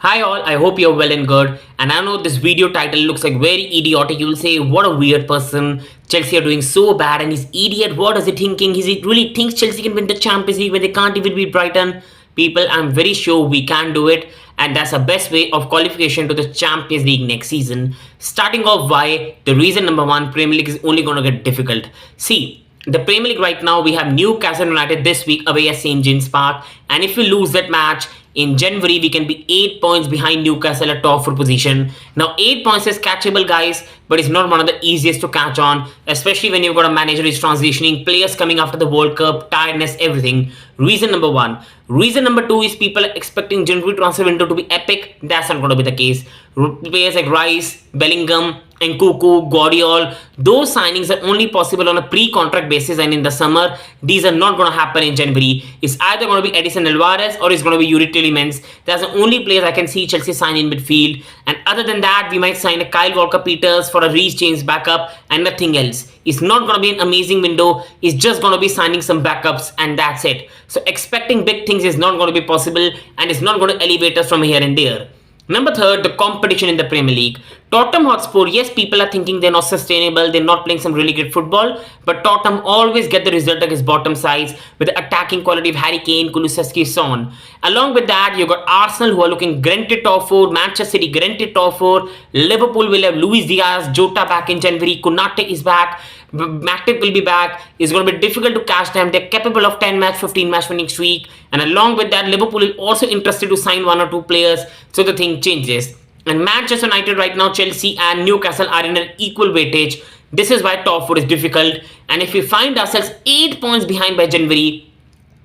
Hi all, I hope you're well and good. And I know this video title looks like very idiotic. You'll say, what a weird person. Chelsea are doing so bad and he's idiot. What is he thinking? Is he really thinks Chelsea can win the Champions League when they can't even beat Brighton? People, I'm very sure we can do it. And that's the best way of qualification to the Champions League next season. Starting off why, the reason number one, Premier League is only going to get difficult. See, the Premier League right now, we have Newcastle United this week away at St. James Park. And if we lose that match, in January, we can be 8 points behind Newcastle at top 4 position. Now, 8 points is catchable, guys, but it's not one of the easiest to catch on, especially when you've got a manager who's transitioning, players coming after the World Cup, tiredness, everything. Reason number one. Reason number two is people are expecting January transfer window to be epic. That's not going to be the case. Players like Rice, Bellingham, and Nkunku, Guardiola, those signings are only possible on a pre-contract basis, and in the summer, these are not going to happen in January. It's either going to be Edison Alvarez or it's going to be Yuri Tielemans. That's the only players I can see Chelsea sign in midfield. And other than that, we might sign a Kyle Walker-Peters for a Reece James backup and nothing else. It's not going to be an amazing window. It's just going to be signing some backups and that's it. So expecting big things is not going to be possible and it's not going to elevate us from here and there. Number third, the competition in the Premier League. Tottenham Hotspur, yes, people are thinking they're not sustainable, they're not playing some really great football, but Tottenham always get the result against bottom sides with the attacking quality of Harry Kane, Kulusevski, Son. Along with that, you've got Arsenal who are looking guaranteed top 4, Manchester City guaranteed top 4, Liverpool will have Luis Diaz, Jota back in January, Konate is back, Matip will be back. It's going to be difficult to catch them. They're capable of 10 match, 15 match winning streak. And along with that, Liverpool is also interested to sign one or two players. So the thing changes. And Manchester United right now, Chelsea and Newcastle are in an equal weightage. This is why top 4 is difficult. And if we find ourselves 8 points behind by January,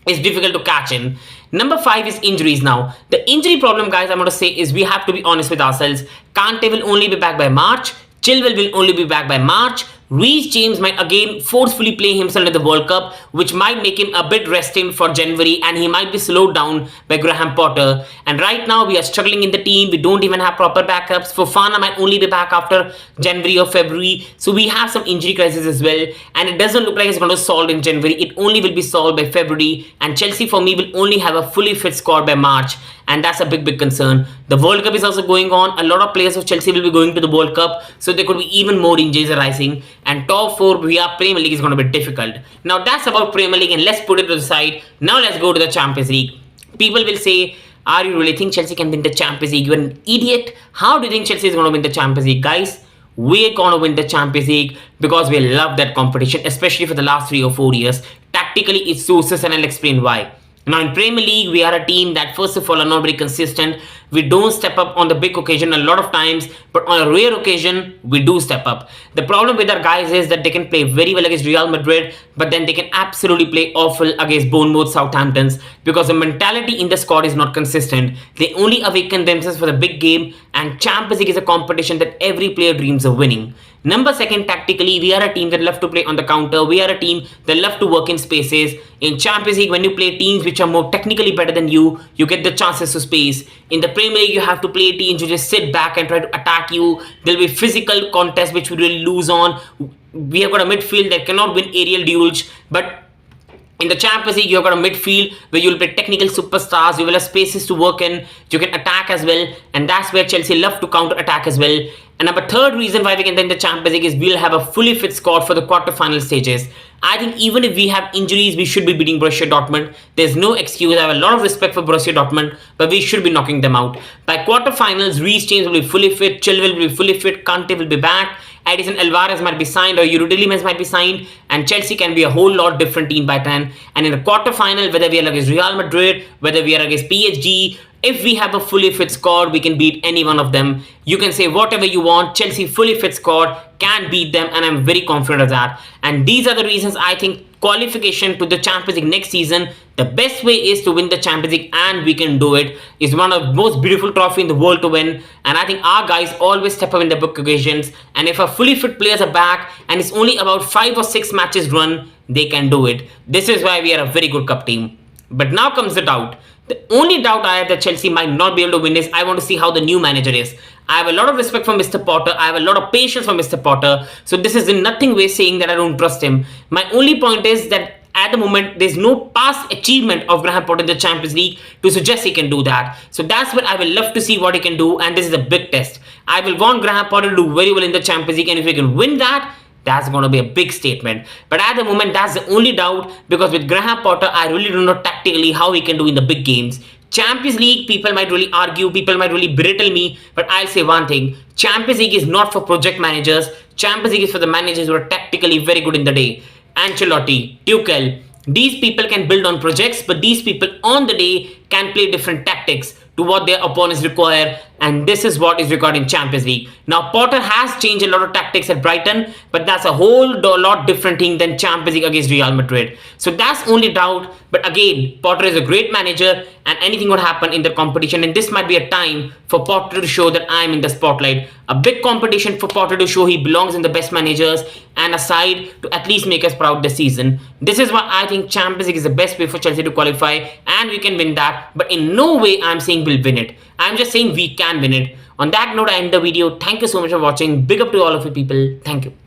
it's difficult to catch in. Number 5 is injuries now. The injury problem, guys, I'm going to say is we have to be honest with ourselves. Kante will only be back by March. Chilwell will only be back by March. Reece James might again forcefully play himself in the World Cup, which might make him a bit resting for January, and he might be slowed down by Graham Potter. And right now we are struggling in the team. We don't even have proper backups. Fofana might only be back after January or February. So we have some injury crisis as well. And it doesn't look like it's going to solve in January. It only will be solved by February. And Chelsea for me will only have a fully fit squad by March. And that's a big concern. The World Cup is also going on. A lot of players of Chelsea will be going to the World Cup. So there could be even more injuries arising. And top 4 via Premier League is going to be difficult. Now that's about Premier League and let's put it to the side. Now let's go to the Champions League. People will say, are you really think Chelsea can win the Champions League? You're an idiot. How do you think Chelsea is going to win the Champions League? Guys, we're going to win the Champions League because we love that competition, especially for the last 3 or 4 years. Tactically, it suits us and I'll explain why. Now in Premier League, we are a team that first of all are not very consistent. We don't step up on the big occasion a lot of times, but on a rare occasion, we do step up. The problem with our guys is that they can play very well against Real Madrid, but then they can absolutely play awful against Bournemouth, Southamptons, because the mentality in the squad is not consistent. They only awaken themselves for the big game, and Champions League is a competition that every player dreams of winning. Number second, tactically, we are a team that love to play on the counter. We are a team that love to work in spaces. In Champions League, when you play teams which are more technically better than you get the chances to space. In the Premier League, you have to play teams who just sit back and try to attack you. There'll be physical contests which we really lose on. We have got a midfield that cannot win aerial duels, but in the Champions League, you've got a midfield where you'll play technical superstars, you will have spaces to work in, you can attack as well, and that's where Chelsea love to counter attack as well. And number third reason why we can win the Champions League is we'll have a fully fit squad for the quarterfinal stages. I think even if we have injuries, we should be beating Borussia Dortmund. There's no excuse. I have a lot of respect for Borussia Dortmund, but we should be knocking them out. By quarterfinals, Reece James will be fully fit, Chilwell will be fully fit, Kante will be back, Edison Alvarez might be signed or Yuri Tielemans might be signed, and Chelsea can be a whole lot different team by then. And in the quarterfinal, whether we are against Real Madrid, whether we are against PSG, if we have a fully fit squad, we can beat any one of them. You can say whatever you want. Chelsea fully fit squad can beat them, and I'm very confident of that. And these are the reasons I think qualification to the Champions League next season, the best way is to win the Champions League, and we can do it. It's one of the most beautiful trophy in the world to win, and I think our guys always step up in the big occasions. And if our fully fit players are back and it's only about 5 or 6 matches run, they can do it. This is why we are a very good cup team. But now comes the doubt. The only doubt I have that Chelsea might not be able to win is I want to see how the new manager is. I have a lot of respect for Mr. Potter. I have a lot of patience for Mr. Potter. So this is in nothing way saying that I don't trust him. My only point is that at the moment, there's no past achievement of Graham Potter in the Champions League to suggest he can do that. So that's what I will love to see what he can do, and this is a big test. I will want Graham Potter to do very well in the Champions League, and if he can win that, that's going to be a big statement. But at the moment, that's the only doubt, because with Graham Potter, I really don't know tactically how he can do in the big games. Champions League, people might really argue, people might really belittle me, but I'll say one thing. Champions League is not for project managers. Champions League is for the managers who are tactically very good in the day. Ancelotti, Tuchel, these people can build on projects, but these people on the day can play different tactics to what their opponents require, and this is what is required in Champions League. Now, Potter has changed a lot of tactics at Brighton, but that's a whole lot different thing than Champions League against Real Madrid. So that's only doubt, but again, Potter is a great manager, and anything would happen in the competition, and this might be a time for Potter to show that I'm in the spotlight. A big competition for Potter to show he belongs in the best managers, and a side to at least make us proud this season. This is why I think Champions League is the best way for Chelsea to qualify, and we can win that, but in no way I'm saying we'll win it. I'm just saying we can win it. On that note, I end the video. Thank you so much for watching. Big up to all of you people. Thank you.